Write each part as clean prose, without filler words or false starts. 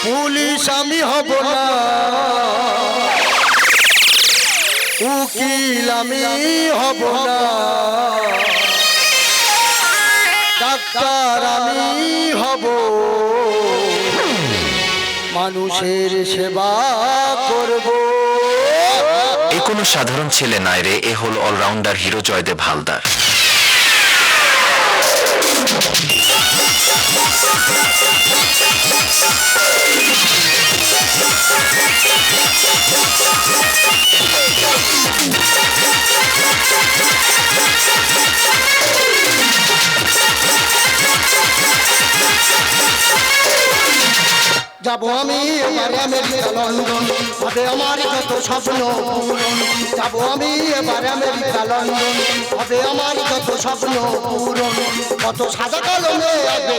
Police আমি হব না, উকিল আমি হব না, ডাক্তার আমি হব, মানুষের সেবা করব। এ কোনো সাধারণ ছেলে নয় রে, এ হল অলরাউন্ডার হিরো জয়দেব হালদার। যাব আমি এবারে আমেরিকা লন্ডন, হবে আমার যত স্বপ্ন পূরণ। যাব আমি এবারে আমেরিকা লন্ডন, হবে আমার যত স্বপ্ন পূরণ। কত সাদা কালো মেয়ে আসবে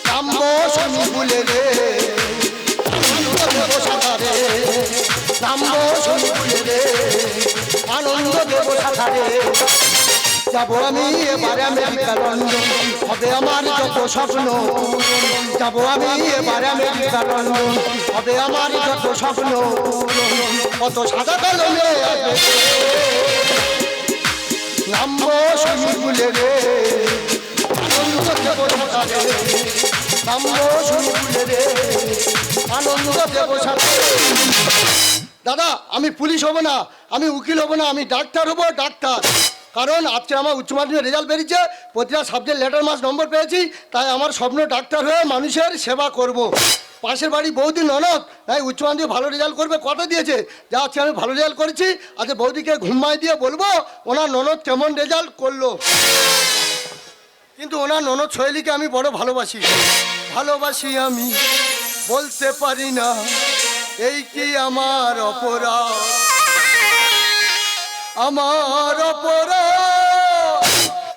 নামবো স্বামী ভুলে রে, আনন্দ দেব সাঁতারে, নামবো স্বামী ভুলে রে, আনন্দ দেব সাঁতারে। যাব আমি এবারে আমেরিকা লন্ডন, হবে আমার যত স্বপ্ন পূরণ। যাব আমি এবারে আমেরিকা লন্ডন, হবে আমার যত স্বপ্ন পূরণ। কত সাদা কালো মেয়ে আসবে নামবো সুইমিং পুলে রে, আনন্দ দেব সাঁতারে, নামবো সুইমিং পুলে রে, আনন্দ দেব সাঁতারে। দাদা আমি পুলিশ হব না, আমি উকিল হব না, আমি ডাক্তার হব, ডাক্তার। কারণ আজকে আমার উচ্চ মাধ্যমিক রেজাল্ট বেরিয়েছে, প্রতিটা সাবজেক্ট লেটার মার্কস নম্বর পেয়েছি, তাই আমার স্বপ্ন ডাক্তার হয়ে মানুষের সেবা করব। পাশের বাড়ি বৌদি ননদ তাই উচ্চ মাধ্যমিক ভালো রেজাল্ট করবে কথা দিয়েছে, যা আজকে আমি ভালো রেজাল্ট করেছি, আজকে বৌদিকে ঘুমাই দিয়ে বলবো ওনার ননদ কেমন রেজাল্ট করলো। কিন্তু ওনার ননদ শৈলীকে আমি বড় ভালোবাসি, ভালোবাসি আমি বলতে পারি না, এই কি আমার অপরাধ, আমার অপরাধ।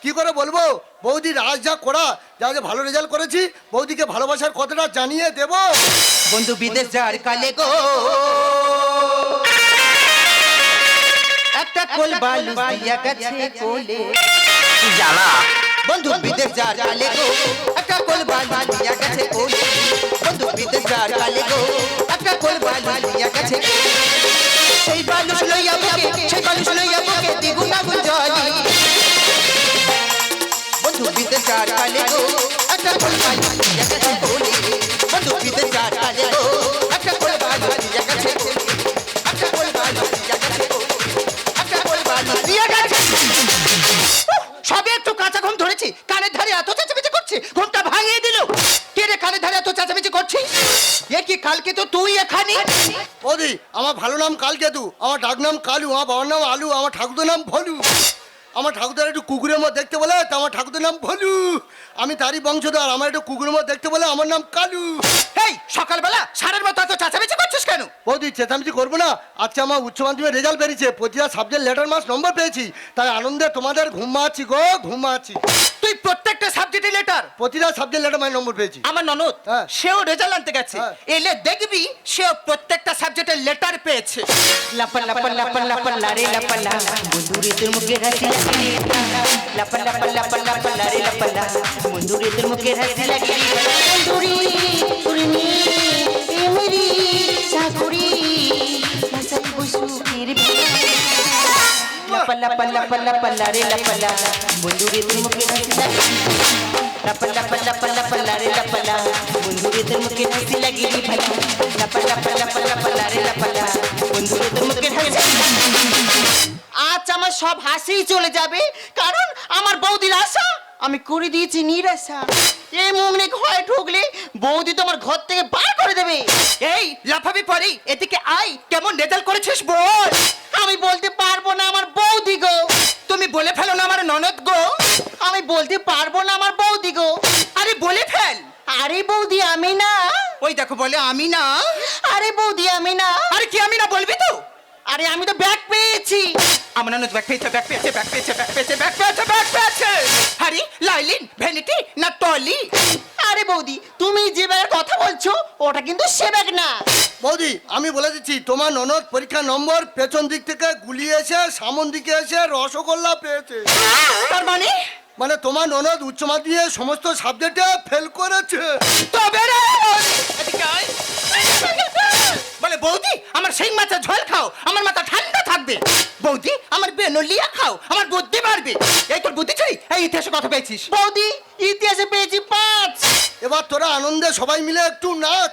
কি করে বলবো বৌদি রাজ যা করা, যা যে ভালো রেজাল্ট করেছি, বৌদিকে ভালোবাসার কথাটা জানিয়ে দেব। বন্ধু বিদেশ যার কালে গো, একটা কোল বালু দিয়া গেছে কোলে জানা বন্ধু বিদেশ যার কালে গো, একটা কোল বালু দিয়া গেছে কোলে। বন্ধু বিদেশ যার কালে গো, একটা কোল বালু দিয়া গেছে। সেই বালু লইয়া বুকে, সেই বালু লইয়া বুকে দ্বিগুণ আগুন জ্বলি। বন্ধু বিদেশ যার কালে গো, একটা কোল বালু দিয়া গেছে কোলে। বন্ধু বিদেশ যার কালে গো, একটা কোল বালু দিয়া গেছে কোলে। একটা কোল বালু দিয়া গেছে কোলে, একটা কোল বালু দিয়া গেছে। সবে একটু কাঁচা ঘুম ধরেছি, কানের ধারে এত চেঁচামেচি করছি, ঘুমটা ভাঙিয়ে দিল। কে রে কানের ধারে এত চেঁচামেচি করছিস? এ কি কালকে তো তুই এখানে? বৌদি আমার ভালো নাম কালকেতু, আমার ডাক নাম কালু, আমার বাবার নাম আলু, আমার ঠাকুরের নাম ভলু। আমার ঠাকুরদার একটু কুকুরের মতো দেখতে বলে তো আমার ঠাকুরের নাম ভলু। আমি তারই বংশধর, আমার একটু কুকুরের মতো দেখতে বলে আমার নাম কালু। এই সকালবেলা সারের মতো এত চেঁচামেচি করছিস কেন? বৌদি চেঁচামেচি করবো না, আজকে আমার উচ্চ মাধ্যমিক রেজাল্ট বেরিয়েছে, প্রতিটা সাবজেক্ট লেটার মার্কস নম্বর পেয়েছি, তাই আনন্দে তোমাদের ঘুমাচ্ছি গো, ঘুমাচ্ছি। তুই প্রত্যেকটা সাবজেক্টে লেটার, প্রতিটা সাবজেক্ট লেটার মার্কস নম্বর পেয়েছি। আমার ননদ হ্যাঁ। সেও রেজাল্ট আনতে গেছে, হ্যাঁ। এলে দেখবি সেও প্রত্যেকটা সাবজেক্টের লেটার পেয়েছে। লাপান লাপান লাপান লাপান লারে লাপালা বন্ধুরে তোর মুখে হাসি লাগে লাপান লাপান লাপান লাপান লারে লাপালা বন্ধুরে তোর মুখে হাসি লাগে বন্ধুরি পুরনি এ মেরি সাগরি মাসাই বসু মেরে লাপান লাপান লাপান লাপান লারে লাপালা বন্ধুরে তোর মুখে হাসি লাগে লাপান লাপান লাপান লাপান লারে লাপালা বন্ধুরে তোর মুখে হাসি লাগে ভালা লাপান লাপান লাপান লাপান লারে লাপালা বন্ধুরে তোর মুখে হাসি। আজ আমার সব হাসি চলে যাবে, কারণ আমার বৌদির আশা আমি করে দিয়েছি নিরাশা। এই মুমনি ঘরে ঢুকলে বৌদি তোমার ঘর থেকে বার করে দেবে। এই লাফাবি পরে এদিকে আই, কেমন রেজাল্ট করেছিস বল? আমি বলতে পারবো না আমার বৌদি গো। তুমি বলে ফেলো না আমার ননদ গো। আমি বলতে পারবো না আমার বৌদি গো। আরে বলে ফেল। আরে বৌদি আমি না। ওই দেখো বলে আমি না। আরে বৌদি আমি না। আরে কি আমি না বলবি তো? আরে আমি তো ব্যাগ পেয়েছি। আমার ননদ ব্যাগ পেয়েছে, ব্যাগ পেয়েছে, ব্যাগ পেয়েছে, ব্যাগ পেয়েছে, ব্যাগ পেয়েছে, ব্যাগ পেয়েছে। আরে লাইলিন ভ্যানিটি না টলি? আরে বৌদি তুমি যে ব্যাগের কথা বলছো ওটা কিন্তু সে ব্যাগ না। বৌদি আমি বলে দিচ্ছি, তোমার ননদ পরীক্ষার নম্বর পেছন দিক থেকে গুলিয়ে এসে সামন দিকে এসে রসগোল্লা পেয়েছে। তার মানে মানে তোমার ননদ উচ্চ মাধ্যমিকে সমস্ত সাবজেক্টে ফেল করেছে। তবে বৌদি আমার বেনলিয়া খাও, আমার বুদ্ধি বাড়বে। এই তোর বুদ্ধি চাই, এই ইতিহাসে কথা পেয়েছিস? বৌদি ইতিহাসে পেয়েছি 5। এবার তোরা আনন্দে সবাই মিলে একটু নাচ।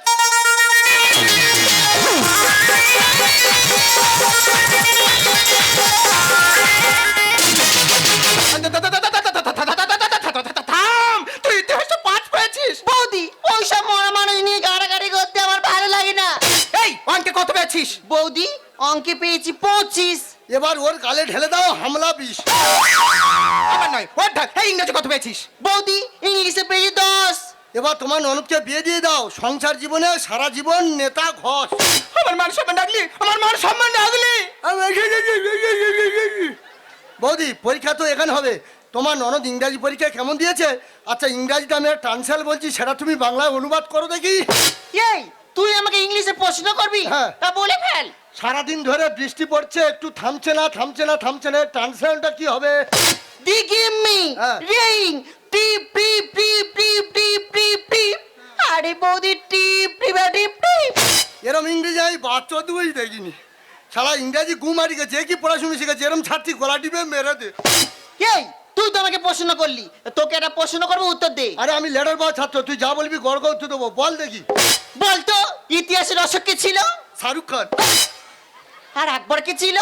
থাম, তুই ইতিহাসে 5 পেয়েছিস? বৌদি ওইসব মরা মানুষ নিয়ে গাড়াগাড়ি করতে আমার ভালো লাগে না। এই অঙ্কে কত পেয়েছিস? বৌদি অঙ্কে পেয়েছি 25। এবার ওর গালে ঢেলে দাও হামলা বিষ। আমার নয়, ওর ঢাক। এই ইংরেজি কত পেয়েছিস? বৌদি ইংলিশে পেয়েছি 10। এবার তোমার ননদকে বিয়ে দিয়ে দাও, সংসার জীবনে সারা জীবন নেতা ঘষ। আমার মান সম্মান ডাকলি, আমার মান সম্মান ডাকলি। বৌদি পরীক্ষা তো এখানে হবে, তোমার ননদ ইংরাজি পরীক্ষা কেমন দিয়েছে? আচ্ছা ইংরাজিতে আমি ট্রান্সলেট বলছি, সেটা তুমি বাংলায় অনুবাদ করো দেখি। এই তুই আমাকে ইংলিশে প্রশ্ন করবি? হ্যাঁ। তা বলে ফেল। সারাদিন ধরে বৃষ্টি পড়ছে, একটু থামছে না থামছে না থামছে না, ট্রান্সলেটটা কি হবে? দি গিভ মি হ্যাঁ। রিং টিপ টিপ টিপ টিপ টিপ টিপ টিপ। আরে বৌদি টিপ টিপ টিপ টিপ। এরম ইংরেজি আমি বাচ্চা দুই দেখিনি। সারা ইংরাজি গুমারি গেছে, কি পড়াশুনো শিখেছে, এরম ছাত্রী গলা টিপে মেরে দে। এই তুই তো আমাকে প্রশ্ন করলি, তোকে একটা প্রশ্ন করবো, উত্তর দে। আরে আমি লেটার পাওয়া ছাত্র, তুই যা বলবি গড় উত্তর দেবো, বল দেখি। বলতো ইতিহাসের অশোক কে ছিল? শাহরুখ খান। আর আকবর কে ছিল?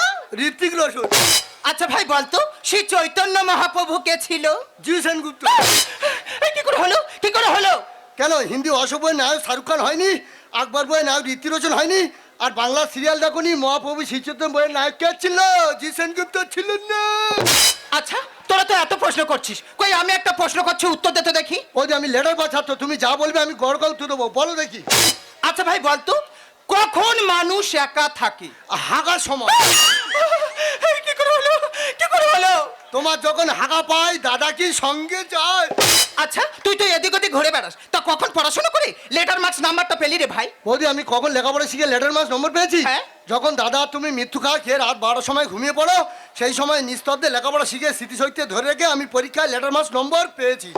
ঋত্বিক রোশন। আচ্ছা ভাই বলতো শ্রী চৈতন্য মহাপ্রভু কে ছিল? জি সেনগুপ্ত। এই কি করে হলো, কি করে হলো? কেন হিন্দি অশোক বই নায়ক শাহরুখ খান হয়নি? আকবর বই নায়ক ঋত্বিক রোশন হয়নি? আর বাংলা সিরিয়াল দেখুনি, মহাপ্রভু শ্রীচৈতন্য বইয়ের নায়ক কে ছিল? জি সেনগুপ্ত ছিলেন না। আচ্ছা তোরা তো এত প্রশ্ন করছিস, কই আমি একটা প্রশ্ন করছি, উত্তর দে তো দেখি। ওই যে আমি লেটার পাওয়া ছাত্র, তুমি যা বলবে আমি গড় উত্তর দেবো, বলো দেখি। আচ্ছা ভাই বলতো কখন মানুষ একা থাকে? হাগার সময়। এই কি করে হলো, কি করে হলো? তোমার যখন হাগা পায় দাদা কি সঙ্গে যায়? আচ্ছা তুই তো এদিক ওদিক ঘুরে বেড়াস, তা কখন পড়াশোনা করে লেটার মার্কস নাম্বারটা পেলি রে ভাই? বৌদি আমি কখন লেখাপড়া শিখে লেটার মাস নম্বর পেয়েছি? হ্যাঁ। যখন দাদা তুমি মৃত্যু খাওয়া খেয়ে রাত 12টার সময় ঘুমিয়ে পড়ো, সেই সময় নিস্তব্ধে লেখাপড়া শিখে স্মৃতিশক্তি ধরে রেখে আমি পরীক্ষায় লেটার মাস নম্বর পেয়েছি।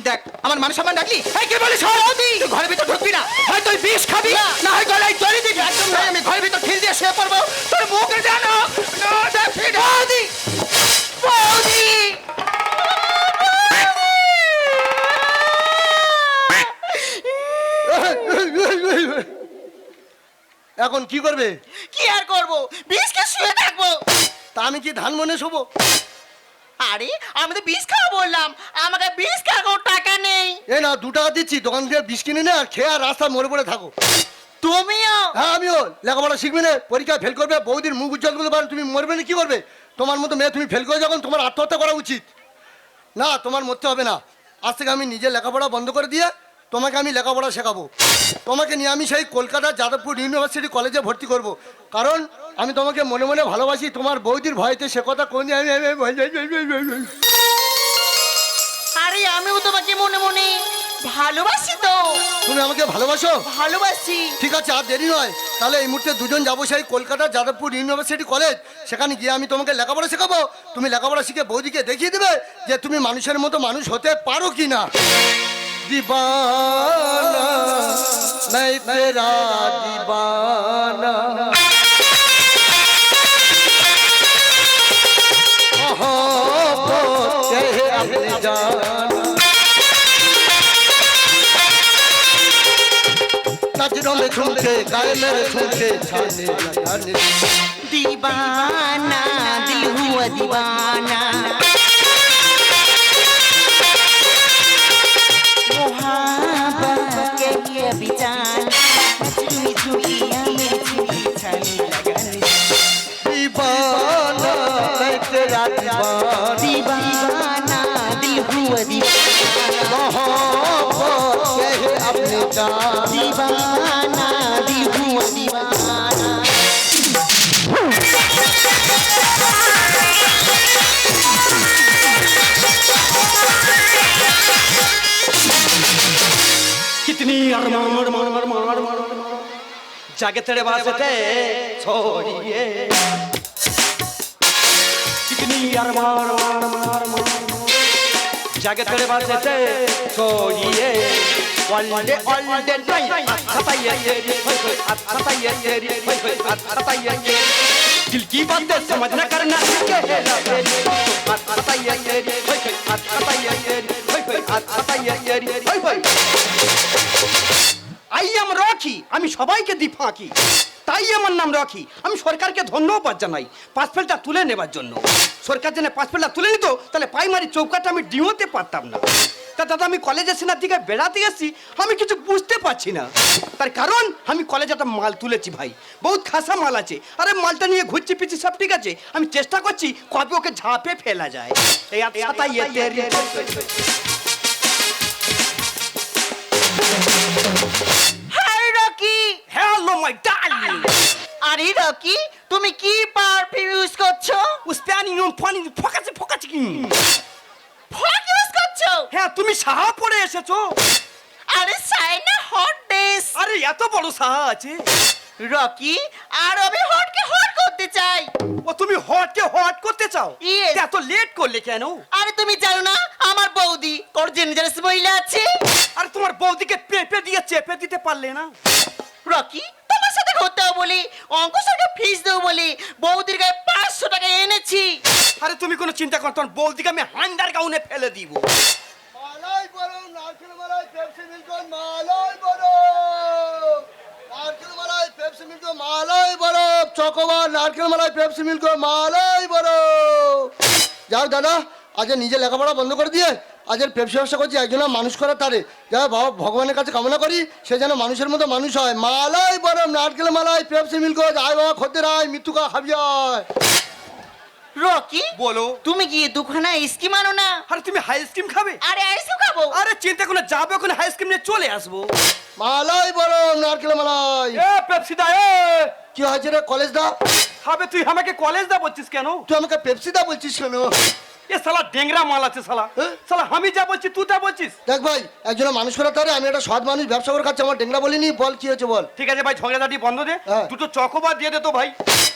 দেখ আমার মান সম্মান ডাকলি, এই কি বলিস? তুই ঘরের ভিতর ঢুকবি না, হয় তুই বিষ খাবি না হয় গলায় দড়ি দিবি। একদম ভাই আমি ঘরের ভিতর খিল দিয়ে শুয়ে পড়বো, তোর মুখে জানো না দেখি বৌদি বৌদি। এখন কি করবে? কি আর করবো, বিষকে শুয়ে থাকবো। তা আমি কি ধান মনে শোবো? আরে আমি তো বিষ খাওয়া বললাম, আমাকে বিষ খাওয়ার টাকা নেই। এই না 2 টাকা দিচ্ছি, দোকান থেকে বিষ কিনে নে আর খেয়ে আর রাস্তায় মরে পড়ে থাকো। তুমিও? হ্যাঁ আমিও। লেখাপড়া শিখবে না, পরীক্ষায় ফেল করবে, বৌদির মুখ উজ্জ্বল করতে পারেন, তুমি মরবে না কি করবে? তোমার মতো মেয়ে তুমি ফেল করে যখন তোমার আত্মহত্যা করা উচিত। না তোমার মরতে হবে না, আজ থেকে আমি নিজে লেখাপড়া বন্ধ করে দিয়ে তোমাকে আমি লেখাপড়া শেখাবো। তোমাকে নিয়ে আমি সেই কলকাতার যাদবপুর ইউনিভার্সিটি কলেজে ভর্তি করব, কারণ আমি তোমাকে মনে মনে ভালোবাসি। তোমার বৌদির ভয়তে সে কথা কোন আমি আরে আমিও তোমাকে মনে মনে ভালোবাসি তো। তুমি আমাকে ভালোবাসো? ভালোবাসি। ঠিক আছে, আর দেরি নয়, তাহলে এই মুহূর্তে দুজন যাবো সেই কলকাতার যাদবপুর ইউনিভার্সিটি কলেজ। সেখানে গিয়ে আমি তোমাকে লেখাপড়া শেখাবো, তুমি লেখাপড়া শিখে বৌদিকে দেখিয়ে দেবে যে তুমি মানুষের মতো মানুষ হতে পারো কি না। दीवाना मैं तेरा दीवाना, अपने जाना, नजरों में झुमके गाए मेरे झुमके छाने लगाने। दीवाना दिल हुआ दीवाना, मोहब्बत के लिए बिचान झुमी झुमिया मेरी झुमी छाने लगाने। दीवाना मैं तेरा दीवाना, दीवाना दिल हुआ दीवाना, अपने जान। दीवाना दिल हुआ दीवाना। कितनी अरमान जागे तेरे वास्ते छोड़िए, कितनी अरमान जागे तेरे वास्ते छोड़िए। All day night, अच्छा पाइए तेरी, अच्छा पाइए तेरी, अच्छा पाइए तेरी। दिल की बातें समझ न करना के हेरा फेरी हाथ बताइए तेरी होय होय हाथ बताइए तेरी होय होय हाथ बताइए तेरी होय होय আই এম রকি আমি সবাইকে দি ফাঁকি তাই আমার নাম রকি আমি সরকারকে ধন্যবাদ জানাই পাসপোর্টটা তুলে নেবার জন্য সরকার যেন পাসপোর্টটা তুলে নিত তাহলে প্রাইমারি চৌকাটা আমি ডিওতে পারতাম না তা দাদা আমি কলেজের সেনার দিকে বেড়াতে এসেছি আমি কিছু বুঝতে পারছি না তার কারণ আমি কলেজে একটা মাল তুলেছি ভাই বহুত খাসা মাল আছে আরে মালটা নিয়ে ঘুরছি পিছি সব ঠিক আছে আমি চেষ্টা করছি কবে ওকে ঝাঁপে ফেলা যায় এই আতাই তেরি হাই রকি। হ্যালো মাই ডার্লিং আরে রকি, তুমি কি পারফিউম ইউজ করছো? উস্তানি নুন পানি ফোকাছে কি ফগ ইউজ করছো? হ্যাঁ তুমি সাহা পড়ে এসেছো আরে সাইনা হট ডেস। আরে এত বড় সাহা আছে রকি, আর আমি হটকে হট করতে চাই। ও তুমি হটকে হট করতে চাও Yes. এত লেট করলে কেন আরে তুমি জানো না আমার বৌদি তোর জেনারেস মহিলা আছে। আরে তোমার বৌদিকে পেপে দিয়ে চেপে দিতে পারলে না রকি, তোমার সাথে ঘুরতে হবে বলি, অঙ্ক স্যারকে ফিস দেবো বলি বৌদির গায়ে 500 টাকা এনেছি। আরে তুমি কোনো চিন্তা করো তোমার বৌদিকে আমি হান্ডার গাউনে ফেলে দিব মালাই বরং নারকেল মালাই পেপসি মিল্ক মালাই বরং নারকেল মালাই পেপসি মিল্ক মালাই বরং চকোবার নারকেল মালাই পেপসি মিল্ক মালাই বরং যাও দাদা আজ নিজে লেখাপড়া বন্ধ করে দিয়ে আজের পেপসি ব্যবসা করছি একজন মানুষ করার তারে যাও বাবা ভগবানের কাছে কামনা করি সে যেন মানুষের মতো মানুষ হয় মালাই বরং নারকেল মালাই পেপসি মিল্ক আয় বাবা খদ্দের আয় মৃত্যুকা খাবি আয় রকি, বলো তুমি কি দুখানা আইসক্রিম আনো না? আরে তুমি আইসক্রিম খাবে আরে আইসক্রিম খাবো। আরে চিন্তা করে যাবে ওখানে আইসক্রিম নিয়ে চলে আসবো মালাই বরং নারকেল মালাই এ পেপসি দা এ কি হয়েছে রে কলেজ দা হবে তুই আমাকে কলেজ দা বলছিস কেন তুই আমাকে পেপসি দা বলছিস কেন এ শালা ডেংরা মাল আছে শালা হ্যাঁ? শালা আমি যা বলছি তুই তা বলছিস দেখ ভাই একজন মানুষ করা তারে আমি একটা সৎ মানুষ ব্যবসা করে খাচ্ছি আমার ডেংরা বলিনি বল কি হয়েছে বল ঠিক আছে ভাই ঝগড়াঝাটি বন্ধ দে হ্যাঁ। দুটো চকোবার দিয়ে দে তো ভাই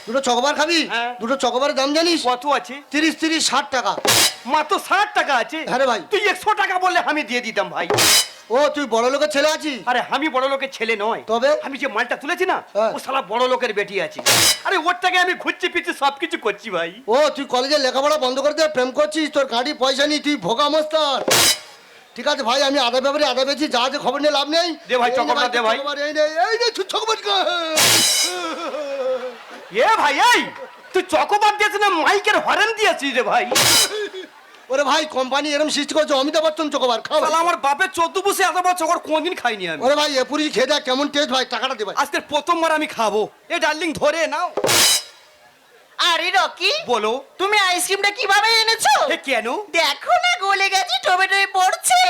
দুটো চকোবার খাবি হ্যাঁ। দুটো চকোবারের দাম জানিস কত আছে 30-60 টাকা মাত্র 60 টাকা আছে হ্যাঁ রে ভাই। তুই 100 টাকা বললে আমি দিয়ে দিতাম ভাই ও তুই বড় লোকের ছেলে আছিস আরে আমি বড় লোকের ছেলে নয় তবে? আমি যে মালটা তুলেছি না হ্যাঁ। ও শালা বড় লোকের বেটি আছে আরে ওর টাকা আমি ঘুরছি পিছি সবকিছু করছি ভাই ও তুই কলেজে লেখাপড়া বন্ধ করে দিয়ে প্রেম করছিস তোর গাড়ি পয়সা নেই তুই ভোগা মস্তান ঠিক আছে ভাই আমি আধা ব্যাপারে আধা বেছি যা যে খবর নিয়ে লাভ নেই দে ভাই, এই নে চকোবার দে ভাই। চকোবার, এই নে চকোবার এ ভাই এই তুই চকোবার দিয়েছিস না মাইকের হরেন দিয়েছিস রে ভাই ওরে ভাই কোম্পানি এরকম সৃষ্টি করেছে অমিতাভ বচ্চন চকোবার খাও শালা আমার বাপের 14 বছর এত বড় চকোর কোনদিন খাইনি আমি ওরে ভাই এ পুরি খেয়ে দেখ কেমন টেস্ট ভাই টাকাটা দে ভাই আজকে প্রথমবার আমি খাবো এ ডার্লিং ধরে নাও আরে রকি, বলো তুমি আইসক্রিমটা কিভাবে এনেছো? এ কেন দেখো না গলে গেছে, টমেটোয় পড়ছে।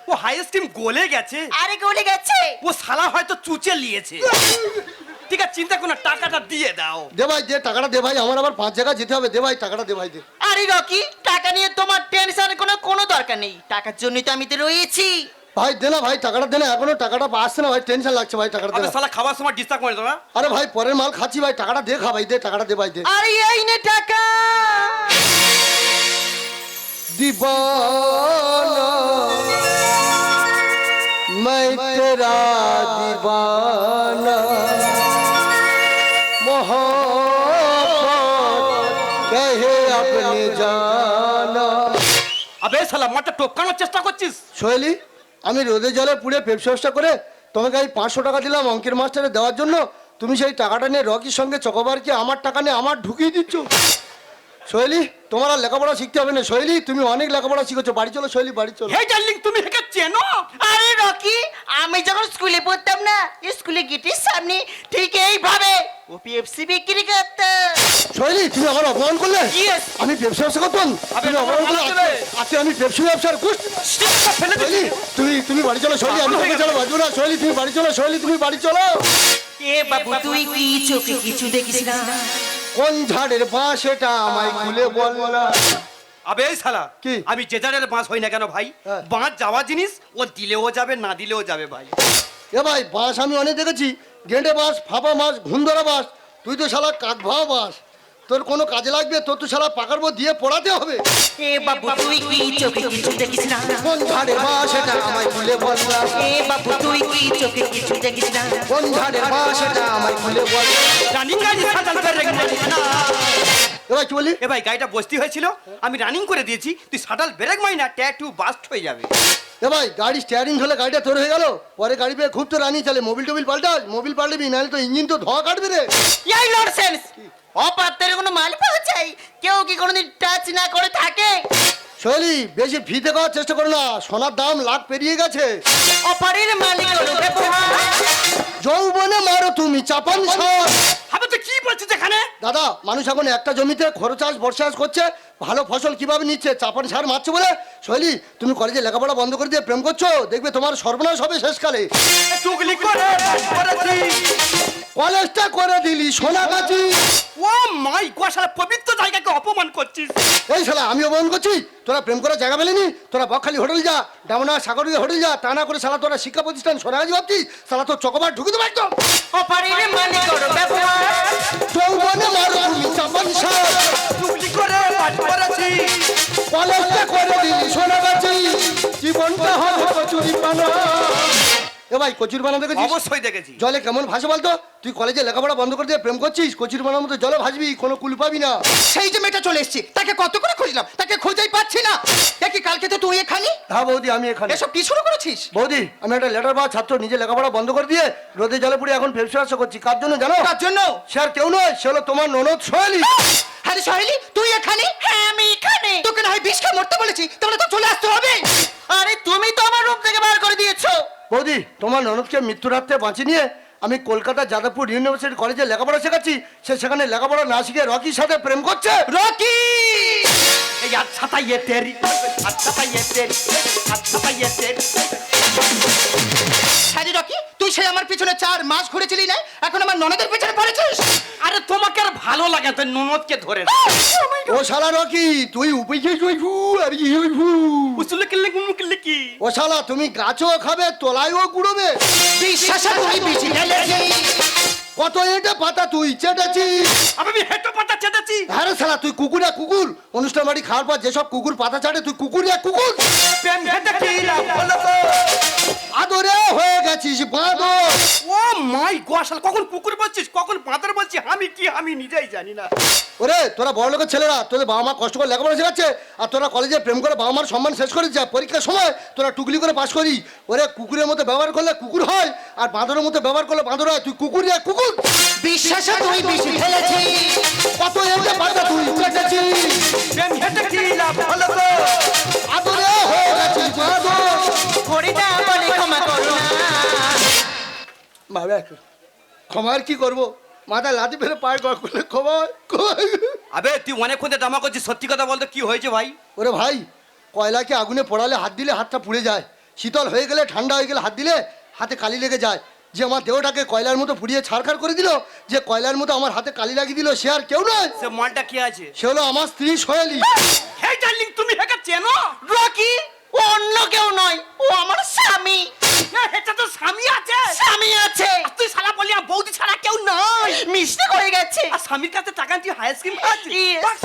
ও আইসক্রিম গলে গেছে আরে গলে গেছে। ও শালা হয়তো চুচে নিয়েছে ঠিক আছে চিন্তা করো না টাকাটা দিয়ে দাও দে ভাই দে টাকাটা দে ভাই আমার আবার 5 জায়গা যেতে হবে দে ভাই টাকাটা দে ভাই দে আরে রকি, টাকা নিয়ে তোমার টেনশন কোনো দরকার নেই, টাকার জন্যই তো আমি তো রয়েছি। ভাই দে না ভাই টাকাটা দে না এখনো টাকাটা আসছে না ভাই টেনশন লাগছে ভাই টাকাটা দে আরে না। শালা খাবার সময় ডিস্টার্ব করে না আরে ভাই পরের মাল খাচ্ছি ভাই টাকাটা দে খা ভাই দে টাকাটা দে ভাই দে আরে এই নে টাকা। दीवाना मैं तेरा दीवाना मोहब्बत कहे अपने जाना আবে শালা মাঠে টপকানোর চেষ্টা করছিস সোহেলি আমি রোদে জলে পুড়ে পেপসি ব্যবসা করে তোমাকে আমি 500 টাকা দিলাম অঙ্কের মাস্টারে দেওয়ার জন্য তুমি সেই টাকাটা নিয়ে রকির সঙ্গে চকোবারকে আমার টাকা নিয়ে আমার ঢুকিয়ে দিচ্ছ সোহেলি তোমার আর লেখাপড়া শিখতে হবে না সোহেলি তুমি অনেক লেখাপড়া শিখেছো বাড়ি চলো সোহেলি বাড়ি চলো হে ডার্লিং তুমি হেকে চেনো আরে রকি, আমি যখন স্কুলে পড়তাম না স্কুলে গেটের সামনে ঠিক এইভাবে ও পেপসি বিক্রি করতো। সোহেলি তুমি আমার অপমান করলে Yes. আমি ব্যবসা ব্যবসা করতাম আবে, তুমি অপমান করলে ভালো চলে। আজকে আমি ব্যবসা ব্যবসার স্টিকটা ফেলে সোহেলি দিবি তুমি বাড়ি চলো সোহেলি আমি তোকে চলো বাজবো না সোহেলি তুমি বাড়ি চলো সোহেলি তুমি বাড়ি চলো এ বাবু তুই কি চোখে কিছু দেখিস না? কোন ঝাড়ের বাঁশ এটা আমায় খুলে বল না আবে এই শালা কি? আমি যে জারের বাঁশ হই না কেন ভাই হ্যাঁ। বাঁশ যাওয়া জিনিস ও দিলেও যাবে না দিলেও যাবে ভাই এ ভাই বাঁশ আমি অনেক দেখেছি গেঁডে বাঁশ ফাঁপা বাঁশ ঘুমধরা বাঁশ তুই তো শালা কাক ভাও বাঁশ তোর কোনো কাজে লাগবে? তোর তো সারা পাকার বউ দিয়ে পড়াতে হবে। এ বাবু তুই কি চোখে কিছু দেখিস না? কোন ঝাড়ের বাস এটা আমায় খুলে বল না। এ বাবু তুই কি চোখে কিছু দেখিস না? কোন ঝাড়ের বাস এটা আমায় খুলে বল না। রানিং গাড়ি সাঁতাল ব্রেক মারিস না। এবার কি বলি? এ ভাই গাড়িটা বসতি হয়েছিল, আমি রানিং করে দিয়েছি, তুই সাঁতাল ব্রেক মারি না, ট্যাটু বাস্ট হয়ে যাবে। এ ভাই গাড়ি স্টিয়ারিং হলে গাড়িটা তোর হয়ে গেল, পরে গাড়ি পেয়ে খুব তো রানি চলে। মোবিল টোবিল পাল্টা, মোবিল পাল্টাবি, নাহলে তো ইঞ্জিন তো ধোয়া কাটবে রে। এই ননসেন্স! অপাত্রের কোনো মাল পাওয়া যায়? কেউ কি কোনোদিন টাচ না করে থাকে? শৈলী, বেশি ফিতে করার চেষ্টা করো না, সোনার দাম লাখ পেরিয়ে গেছে। অপারের মালিক হলো ব্যবহার। যৌবনে মারো তুমি চাপান সার। আমি তো কি বলছিস এখানে? দাদা, মানুষ এখন একটা জমিতে খরচ চাষ বর্ষা চাষ করছে, ভালো ফসল কিভাবে নিচ্ছে? চাপান সার মারছে বলে। শৈলী, তুমি কলেজে লেখাপড়া বন্ধ করে দিয়ে প্রেম করছো, দেখবে তোমার সর্বনাশ হবে শেষকালে। চুগলি করে করেছি। কলেজটা করে দিলি সোনাগাছি। ও মাই গড, শালা পবিত্র জায়গাকে অপমান করছিস। এই শালা, আমিও বন্ধ করছি? তোরা প্রেম করার জায়গা পেলেনি? তোরা বকখালি হোটেল যা, ডামনা সাগরীয় হোটেল যা, তা না করে শালা তোরা শিক্ষা প্রতিষ্ঠান সোনাগাছি ভাবছিস? শালা তোর চকোবার ঢুকে দেবো একদম। অপারের মালিক হলো ব্যবহার। যৌবনে মারো তুমি চাপান সার। চুগলি করে করেছি। কলেজটা করে দিলি সোনাগাছি, জীবনটা হবে কচুরি পানা। এ ভাই, কচুরি পানা দেখেছিস? অবশ্যই দেখেছি। জলে কেমন ভাসে বলতো? তুই কলেজে লেখাপড়া বন্ধ করে দিয়ে প্রেম করছিস, কচুরি পানার মতো জলে ভাসবি, কোনো কুল পাবি না। সেই যে মেয়েটা চলে এসেছে, তাকে কত করে খুঁজলাম, তাকে খুঁজেই পাচ্ছি না। দেখি কালকে তো তুই এখানে, হ্যাঁ বৌদি, আমি এখানে। এসব কি শুরু করেছিস? বৌদি, আমি একটা লেটার পাওয়া ছাত্র, নিজে লেখাপড়া বন্ধ করে দিয়ে রোদে জলে পুড়ে এখন ব্যবসা করছি। কার জন্য জানো? তার জন্য? সে আর কেউ নয়, সে হলো তোমার ননদ সোহেলি। আরে সোহেলি, তুই এখানে? হ্যাঁ, আমি এখানে। তোকে না হয় বিষ খেয়ে মরতে বলেছি, তাহলে তো চলে আসতে হবে। আরে তুমি তো আমার রূপ থেকে বার করে দিয়েছো। বৌদি, তোমার ননদকে মৃত্যুর হাত থেকে বাঁচিয়ে নিয়ে আমি কলকাতা যাদবপুর ইউনিভার্সিটি কলেজে লেখাপড়া শেখাচ্ছি। সে সেখানে লেখাপড়া না শিখে রকির সাথে প্রেম করছে। রকি! এই আচ্ছা তাই এ তেরি, আচ্ছা তাই এ তেরি, আচ্ছা তাই এ তেরি। হ্যাঁ রে রকি, তুই সেই আমার পিছনে 4 মাস ঘুরেছিলি না, এখন আমার ননদের পেছনে পড়েছিস। আরে তোমাকে আর ভালো লাগে তো ননদকে ধরে না। ও শালা রকি, তুই উপেক্ষে উসুলে কিল্লে গুমু কিল্লে কি? ও শালা, তুমি গাছও খাবে, তোলাইও কুড়োবে। বিশ্বাসে তুই বিষ ঢেলেছি। কত এটা পাতা তুই চেটেছিস। আমি হেঁটো পাতা চেটেছি। হ্যাঁ রে শালা, তুই কুকুর এক কুকুর। অনুষ্ঠান বাড়ি খাওয়ার পর যেসব কুকুর পাতা চাটে, তুই কুকুর এক কুকুর। প্রেম হেঁটে কি লাভ হলো তো? আদরে হয়ে গেছিস বাঁদর। ও মাই গড, শালা কখন কুকুর বলছিস, কখন বাঁদর বলছিস, আমি কি আমি নিজেই জানি না। ওরে, তোরা বড় লোকের ছেলেরা, তোদের বাবা মা কষ্ট করে লেখাপড়া শেখাচ্ছে, আর তোরা কলেজে প্রেম করে বাবা মার সম্মান শেষ করে যা, পরীক্ষার সময় তোরা টুকলি করে পাশ করি। ওরে, কুকুরের মতো ব্যবহার করলে কুকুর হয়, আর বাঁদরের মতো ব্যবহার করলে বাঁদর হয়। তুই কুকুর এক কুকুর। বিশ্বাসে তুই বিষ ঢেলেছি। কত এটা পাতা তুই চেটেছিস। প্রেম হেঁটে কি লাভ হলো তো? আদরে হয়ে গেছিস বাঁদর। হরিদা বলে ক্ষমা করো না। বাবা, ক্ষমার কি করবো? মাথায় লাথি ফেলে পায়ে গড় করলে ক্ষমা হয়? আবে তুই অনেকক্ষণ ধরে ড্রামা করছিস, সত্যি কথা বলতে কি হয়েছে ভাই? ওরে ভাই, কয়লাকে আগুনে পোড়ালে হাত দিলে হাতটা পুড়ে যায়, শীতল হয়ে গেলে ঠান্ডা হয়ে গেলে হাত দিলে হাতে কালি লেগে যায়। যে আমার দেহটাকে কয়লার মতো পুড়িয়ে ছারখার করে দিল, যে কয়লার মতো আমার হাতে কালি লাগিয়ে দিল, সে আর কেউ নয়, সে মালটা কি আছে? সে হলো আমার স্ত্রী সোহেলি। হে ডার্লিং, তুমি হেকে চেনো? রকি ও অন্য কেউ নয়, ও আমার স্বামী। না, এটা তো স্বামী আছে। স্বামী আছে। আর তুই শালা বলি আর বৌদি ছাড়া কেউ নাই। মিস্টেক হয়ে গেছে। আর স্বামীর কাছে টাকা তুই হাই স্কিম খাচ্ছিস। Yes.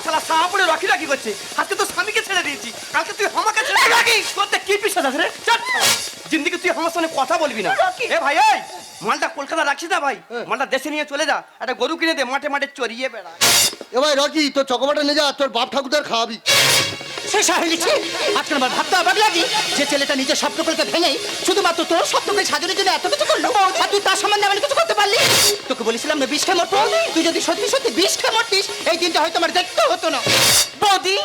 শালা সাহাপড়ে রকি রকি করছে। আজকে তো স্বামীকে ছেড়ে দিয়েছি, কালকে তুই আমাকে ছেড়ে এই রকি! করতে কি পিছনে আছে রে? চল জিন্দিগি তুই আমার সঙ্গে কথা বলবি না। রকি! এ ভাই, এই মালটা কলকাতা রাখিস না ভাই, মালটা দেশে নিয়ে চলে যা, একটা গরু কিনে দে, মাঠে মাঠে চড়িয়ে বেড়া। এ ভাই রকি, তোর চকোবাটা নিয়ে যা, তোর বাপ ঠাকুরদার খাওয়াবি। সে সোহেলি ছি, আজকে আমার ভাবতে অবাক লাগে যে ছেলেটা নিজের স্বপ্নগুলোকে ভেঙে শুধুমাত্র তোর স্বপ্নকে সাজানোর জন্য এত কিছু করলো, আর তুই তার সম্বন্ধে এমন কিছু করতে পারলি। তোকে বলেছিলাম না বিষ খেয়ে মরতো, তুই যদি সত্যি সত্যি বিষ খেয়ে মরতিস, এই দিনটা হয়তো আমার দেখতে হতো না। বৌদি,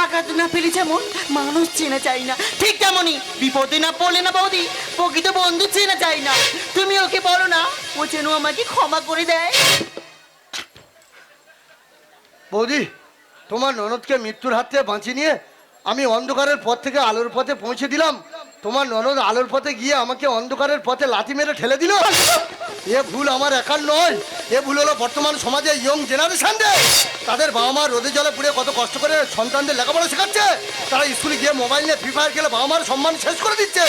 আঘাত না পেলে যেমন মানুষ চেনা যায় না, ঠিক তেমনই বিপদে না পড়লে না বৌদি প্রকৃত বন্ধু চেনা যায় না। তুমি ওকে বলো না, ও যেন আমাকে ক্ষমা করে দেয়। বৌদি, তোমার ননদকে মৃত্যুর হাত থেকে বাঁচিয়ে নিয়ে আমি অন্ধকারের পথ থেকে আলোর পথে পৌঁছে দিলাম। তোমার ননদ আলোর পথে গিয়ে আমাকে অন্ধকারের পথে লাথি মেরে ঠেলে দিল। এ ভুল আমার একার নয়, এ ভুল হলো বর্তমান সমাজে ইয়ং জেনারেশনদের। তাদের বাবা মা রোদে জলে পুড়ে কত কষ্ট করে সন্তানদের লেখাপড়া শেখাচ্ছে, তারা স্কুলে গিয়ে মোবাইল নিয়ে ফ্রি ফায়ার খেলে বাবা মার সম্মান শেষ করে দিচ্ছে।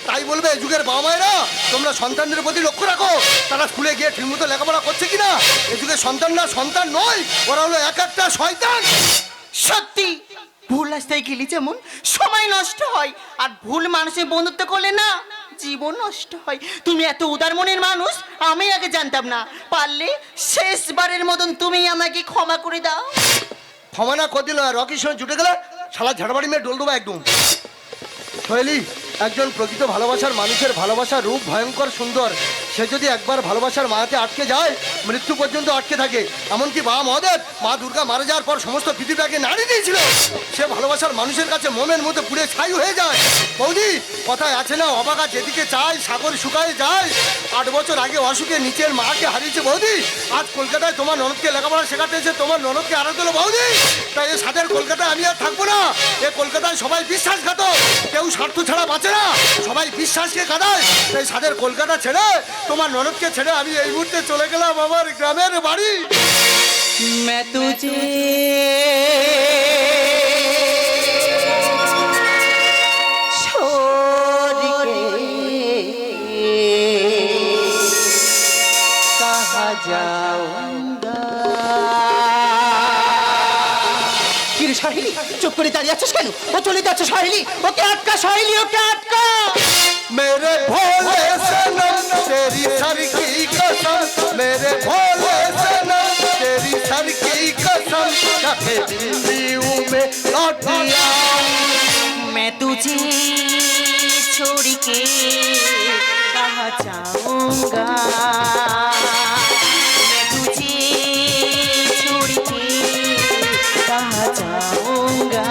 তাই বলবে এই যুগের বাবা মায়েরা তোমরা সন্তানদের প্রতি লক্ষ্য রাখো, তারা স্কুলে গিয়ে ঠিকমতো লেখাপড়া করছে কিনা। এই যুগের সন্তানরা সন্তান নয়, ওরা হলো এক একটা শয়তান। সত্যি ভুল রাস্তায় গেলে যেমন সময় নষ্ট হয়, আর ভুল মানুষের বন্ধুত্ব করলে না জীবন নষ্ট হয়। তুমি এত উদার মনের মানুষ আমি আগে জানতাম না। পারলে শেষবারের মতন তুমি আমাকে ক্ষমা করে দাও। ক্ষমা না করে দিল রকির সঙ্গে জুটে গেলে শালা ঝাড়বাড়ি মেয়ে ডোল দেবো একদম। শৈলী, একজন প্রকৃত ভালোবাসার মানুষের ভালোবাসার রূপ ভয়ঙ্কর সুন্দর। সে যদি একবার ভালোবাসার মায়াতে আটকে যায় মৃত্যু পর্যন্ত আটকে থাকে। এমনকি বাবা মহাদেব মা দুর্গা মারা যাওয়ার পর সমস্ত পৃথিবীটাকে নাড়ি দিয়েছিল। সে ভালোবাসার মানুষের কাছে মোমের মধ্যে পুড়ে ছাই হয়ে যায়। বৌদি, কথায় আছে না, অবাকা যেদিকে চায় সাগর শুকায় যায়। 8 বছর আগে অসুখে নিচের মাকে হারিয়েছে বৌদি। আজ কলকাতায় তোমার ননদকে লেখাপড়া শেখাতে এসে তোমার ননদকে আড়াতে হলো বৌদি। তাই এ সাদের কলকাতায় আমি আর থাকবো না। এ কলকাতায় সবাই বিশ্বাসঘাতক, কেউ স্বার্থ ছাড়া বাঁচে না, সবাই বিশ্বাসকে কাঁদায়। তাই সাদের কলকাতা ছেড়ে তোমার ননদকে ছেড়ে আমি এই মুহূর্তে চলে গেলাম আমার গ্রামের বাড়ি। मैं तुझे छोड़ के कहाँ जाऊंगा। কি রে সাহেলি, চুপ করে দাঁড়িয়ে আছিস কেন? ও চলে যাচ্ছে সাহেলি, ওকে আটকা সাহেলি, ওকে আটকা। मेरे भोले सनम तेरी सर की कसम, मेरे भोले सनम तेरी सर की कसम, जाके दिल्ली में लौट आऊं। मैं तुझे छोड़ के कहाँ जाऊंगा। मैं तुझे छोड़ के कहाँ जाऊंगा।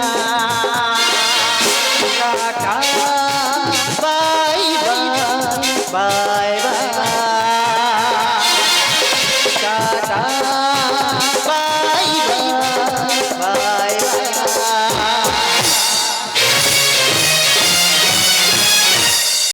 Tata bye bye bye.